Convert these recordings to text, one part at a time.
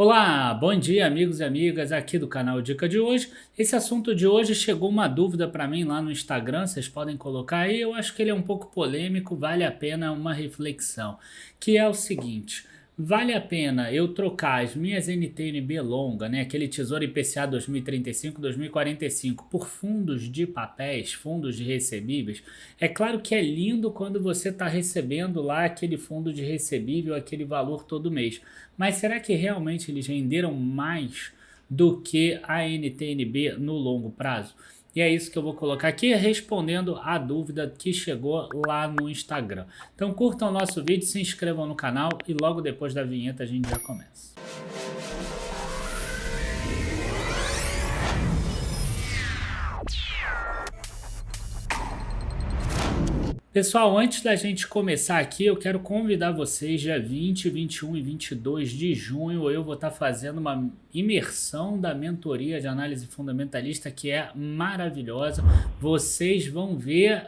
Olá, bom dia amigos e amigas aqui do canal Dica de hoje. Esse assunto de hoje chegou uma dúvida para mim lá no Instagram, vocês podem colocar aí, eu acho que ele é um pouco polêmico, vale a pena uma reflexão, que é o seguinte: vale a pena eu trocar as minhas NTNB longa, né, aquele Tesouro IPCA 2035, 2045, por fundos de papéis, fundos de recebíveis? É claro que é lindo quando você está recebendo lá aquele fundo de recebível, aquele valor todo mês. Mas será que realmente eles renderam mais do que a NTNB no longo prazo? E é isso que eu vou colocar aqui respondendo a dúvida que chegou lá no Instagram. Então curtam o nosso vídeo, se inscrevam no canal e logo depois da vinheta a gente já começa. Pessoal, antes da gente começar aqui, eu quero convidar vocês, dia 20, 21 e 22 de junho, eu vou estar fazendo uma imersão da mentoria de análise fundamentalista que é maravilhosa. Vocês vão ver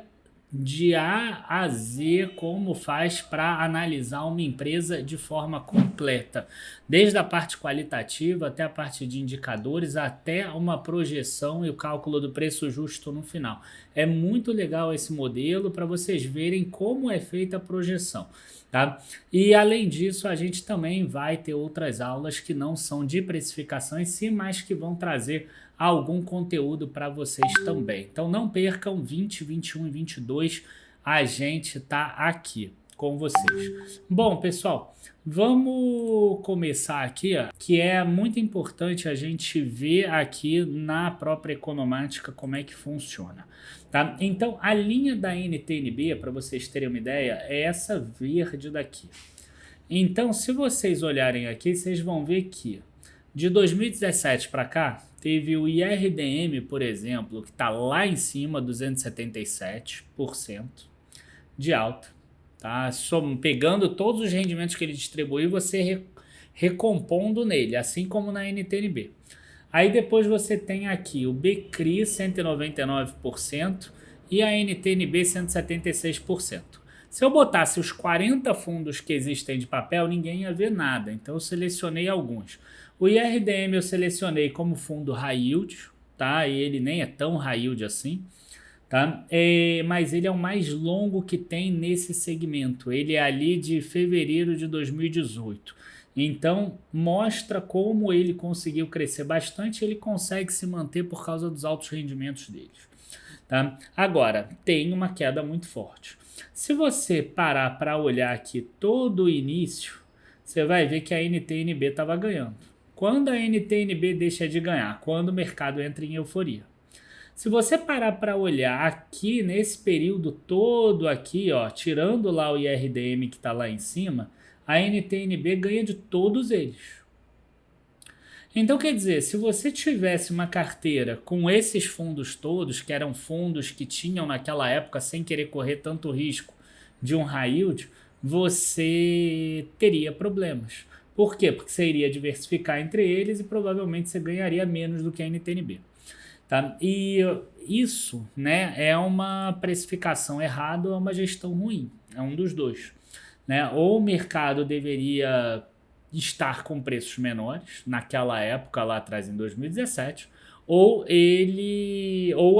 de A a Z como faz para analisar uma empresa de forma completa, desde a parte qualitativa até a parte de indicadores, até uma projeção e o cálculo do preço justo no final. É muito legal esse modelo para vocês verem como é feita a projeção. Tá? E além disso, a gente também vai ter outras aulas que não são de precificação em si, mas que vão trazer algum conteúdo para vocês também. Então não percam 20, 21 e 22, a gente tá aqui com vocês. Bom, pessoal, vamos começar aqui, ó, que é muito importante a gente ver aqui na própria economática como é que funciona. Tá? Então, a linha da NTNB, para vocês terem uma ideia, é essa verde daqui. Então, se vocês olharem aqui, vocês vão ver que de 2017 para cá, teve o IRDM, por exemplo, que está lá em cima, 277% de alta. Tá? Pegando todos os rendimentos que ele distribuiu, você recompondo nele, assim como na NTNB. Aí depois você tem aqui o BCRI 199% e a NTNB 176%. Se eu botasse os 40 fundos que existem de papel, ninguém ia ver nada, então eu selecionei alguns. O IRDM eu selecionei como fundo high yield, tá? E ele nem é tão high yield assim, tá? Mas ele é o mais longo que tem nesse segmento. Ele é ali de fevereiro de 2018. Então, mostra como ele conseguiu crescer bastante, ele consegue se manter por causa dos altos rendimentos deles. Tá? Agora, tem uma queda muito forte. Se você parar para olhar aqui todo o início, você vai ver que a NTNB estava ganhando. Quando a NTNB deixa de ganhar? Quando o mercado entra em euforia. Se você parar para olhar aqui nesse período todo aqui, ó, tirando lá o IRDM que está lá em cima, a NTNB ganha de todos eles. Então, quer dizer, se você tivesse uma carteira com esses fundos todos, que eram fundos que tinham naquela época, sem querer correr tanto risco de um high yield, você teria problemas. Por quê? Porque você iria diversificar entre eles e provavelmente você ganharia menos do que a NTNB. Tá? E isso, né, é uma precificação errada ou é uma gestão ruim. É um dos dois. Né? Ou o mercado deveria estar com preços menores naquela época lá atrás em 2017, ou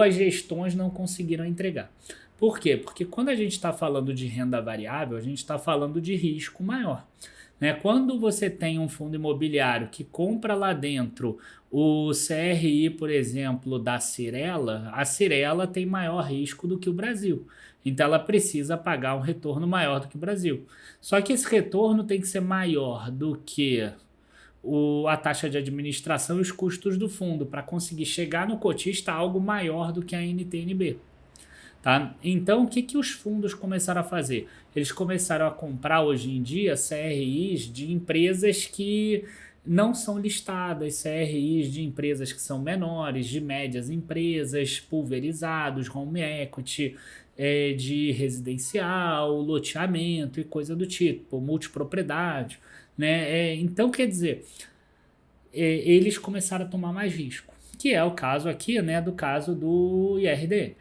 as gestões não conseguiram entregar. Por quê? Porque quando a gente está falando de renda variável, a gente está falando de risco maior. Né? Quando você tem um fundo imobiliário que compra lá dentro o CRI, por exemplo, da Cirela, a Cirela tem maior risco do que o Brasil. Então ela precisa pagar um retorno maior do que o Brasil. Só que esse retorno tem que ser maior do que a taxa de administração e os custos do fundo para conseguir chegar no cotista algo maior do que a NTNB. Tá? Então, o que os fundos começaram a fazer? Eles começaram a comprar hoje em dia CRIs de empresas que não são listadas, CRIs de empresas que são menores, de médias empresas, pulverizados, home equity, de residencial, loteamento e coisa do tipo, multipropriedade. Né? Então, quer dizer, eles começaram a tomar mais risco, que é o caso aqui, né, do caso do IRDM.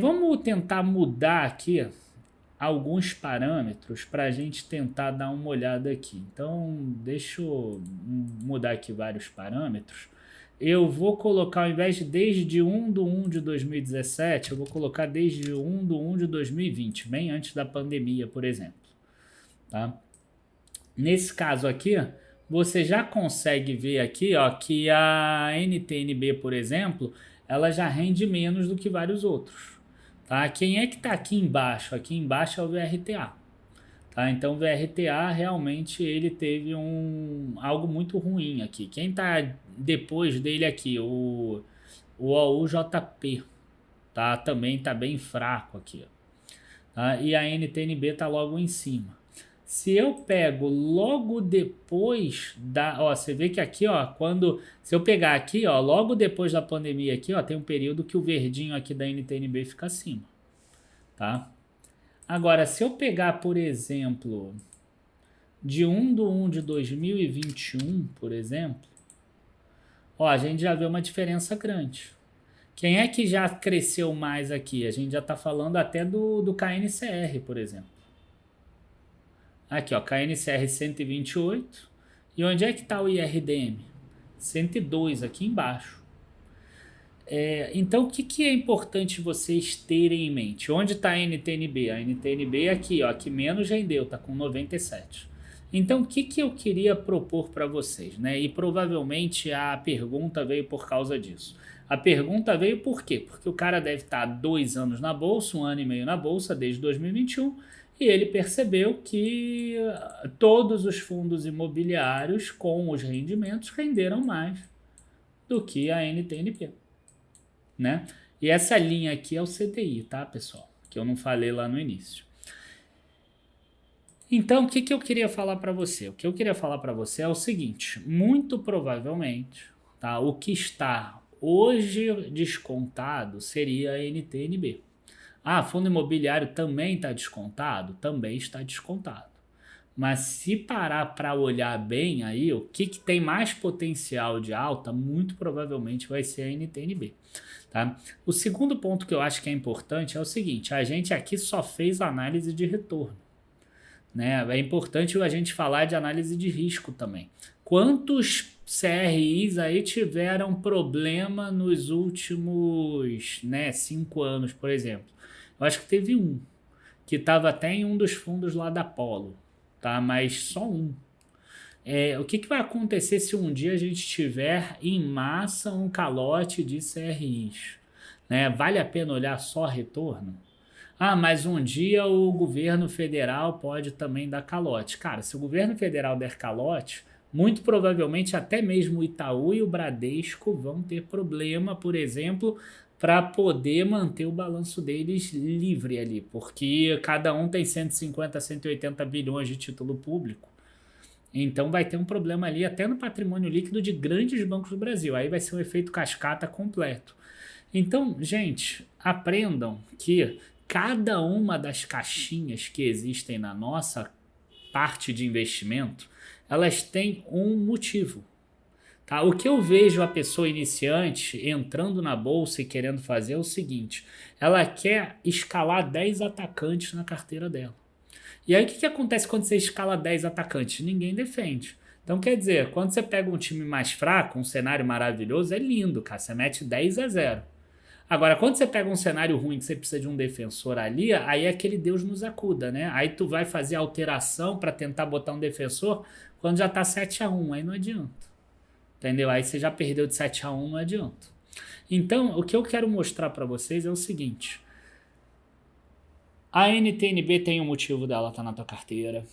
Vamos tentar mudar aqui alguns parâmetros para a gente tentar dar uma olhada aqui. Então, deixa eu mudar aqui vários parâmetros. Eu vou colocar, ao invés de desde 1/1 de 2017, eu vou colocar desde 1/1 de 2020, bem antes da pandemia, por exemplo. Tá? Nesse caso aqui, você já consegue ver aqui, ó, que a NTNB, por exemplo, ela já rende menos do que vários outros. Tá? Quem é que está aqui embaixo? Aqui embaixo é o VRTA. Tá? Então o VRTA realmente ele teve algo muito ruim aqui. Quem está depois dele aqui? O OUJP. Tá? Também está bem fraco aqui. Tá? E a NTNB está logo em cima. Se eu pego logo depois da... Ó, você vê que aqui, ó, se eu pegar aqui, ó, logo depois da pandemia aqui, ó, tem um período que o verdinho aqui da NTNB fica acima. Tá? Agora, se eu pegar, por exemplo, de 1/1 de 2021, por exemplo, ó, a gente já vê uma diferença grande. Quem é que já cresceu mais aqui? A gente já está falando até do KNCR, por exemplo. Aqui, ó, KNCR 128. E onde é que está o IRDM? 102, aqui embaixo. Então, o que é importante vocês terem em mente? Onde está a NTNB? A NTNB é aqui, ó, que menos rendeu, está com 97. Então, o que eu queria propor para vocês? Né? E provavelmente a pergunta veio por causa disso. A pergunta veio por quê? Porque o cara deve estar 2 anos na bolsa, 1 ano e meio na bolsa, desde 2021, e ele percebeu que todos os fundos imobiliários com os rendimentos renderam mais do que a NTNB. Né? E essa linha aqui é o CDI, tá, pessoal? Que eu não falei lá no início. Então, o que eu queria falar para você? O que eu queria falar para você é o seguinte, muito provavelmente, tá, o que está hoje descontado seria a NTNB. Ah, fundo imobiliário também está descontado? Também está descontado. Mas se parar para olhar bem aí, o que tem mais potencial de alta, muito provavelmente vai ser a NTNB. Tá? O segundo ponto que eu acho que é importante é o seguinte, a gente aqui só fez análise de retorno. Né? É importante a gente falar de análise de risco também. Quantos CRIs aí tiveram problema nos últimos 5 anos, por exemplo? Eu acho que teve um, que estava até em um dos fundos lá da Polo, tá? Mas só um. O que vai acontecer se um dia a gente tiver em massa um calote de CRIs? Né? Vale a pena olhar só retorno? Ah, mas um dia o governo federal pode também dar calote. Cara, se o governo federal der calote, muito provavelmente até mesmo o Itaú e o Bradesco vão ter problema, por exemplo, para poder manter o balanço deles livre ali, porque cada um tem 150, 180 bilhões de título público. Então vai ter um problema ali até no patrimônio líquido de grandes bancos do Brasil. Aí vai ser um efeito cascata completo. Então, gente, aprendam que cada uma das caixinhas que existem na nossa parte de investimento, elas têm um motivo. Tá? O que eu vejo a pessoa iniciante entrando na bolsa e querendo fazer é o seguinte, ela quer escalar 10 atacantes na carteira dela. E aí o que acontece quando você escala 10 atacantes? Ninguém defende. Então quer dizer, quando você pega um time mais fraco, um cenário maravilhoso, é lindo, cara, você mete 10-0. Agora, quando você pega um cenário ruim que você precisa de um defensor ali, aí é aquele Deus nos acuda, né? Aí tu vai fazer alteração para tentar botar um defensor quando já tá 7-1, aí não adianta. Entendeu? Aí você já perdeu de 7-1, não adianta. Então, o que eu quero mostrar para vocês é o seguinte. A NTNB tem um motivo dela estar na tua carteira.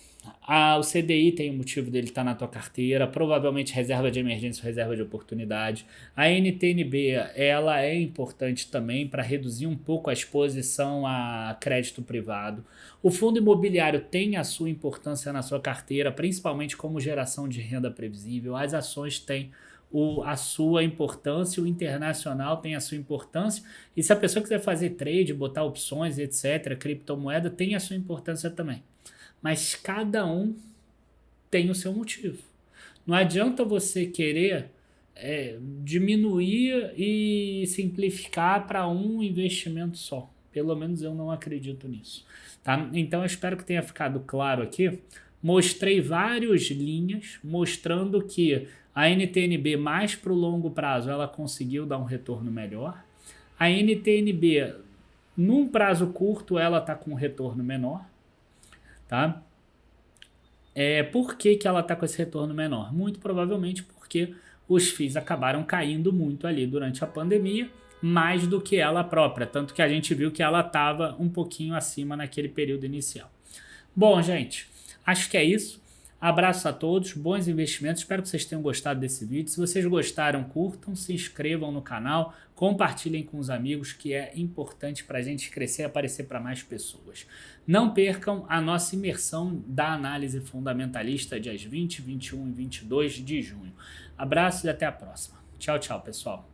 O CDI tem um motivo dele estar na tua carteira. Provavelmente reserva de emergência ou reserva de oportunidade. A NTNB, ela é importante também para reduzir um pouco a exposição a crédito privado. O fundo imobiliário tem a sua importância na sua carteira, principalmente como geração de renda previsível. As ações têm a sua importância, o internacional tem a sua importância, e se a pessoa quiser fazer trade, botar opções, etc., criptomoeda, tem a sua importância também. Mas cada um tem o seu motivo. Não adianta você querer diminuir e simplificar para um investimento só. Pelo menos eu não acredito nisso. Tá? Então eu espero que tenha ficado claro aqui. Mostrei várias linhas mostrando que a NTNB mais para o longo prazo ela conseguiu dar um retorno melhor. A NTNB num prazo curto ela está com um retorno menor. Tá? Por que ela está com esse retorno menor? Muito provavelmente porque os FIIs acabaram caindo muito ali durante a pandemia, mais do que ela própria, tanto que a gente viu que ela estava um pouquinho acima naquele período inicial. Bom, gente, acho que é isso. Abraço a todos, bons investimentos, espero que vocês tenham gostado desse vídeo. Se vocês gostaram, curtam, se inscrevam no canal, compartilhem com os amigos, que é importante para a gente crescer e aparecer para mais pessoas. Não percam a nossa imersão da análise fundamentalista dias 20, 21 e 22 de junho. Abraço e até a próxima. Tchau, tchau, pessoal.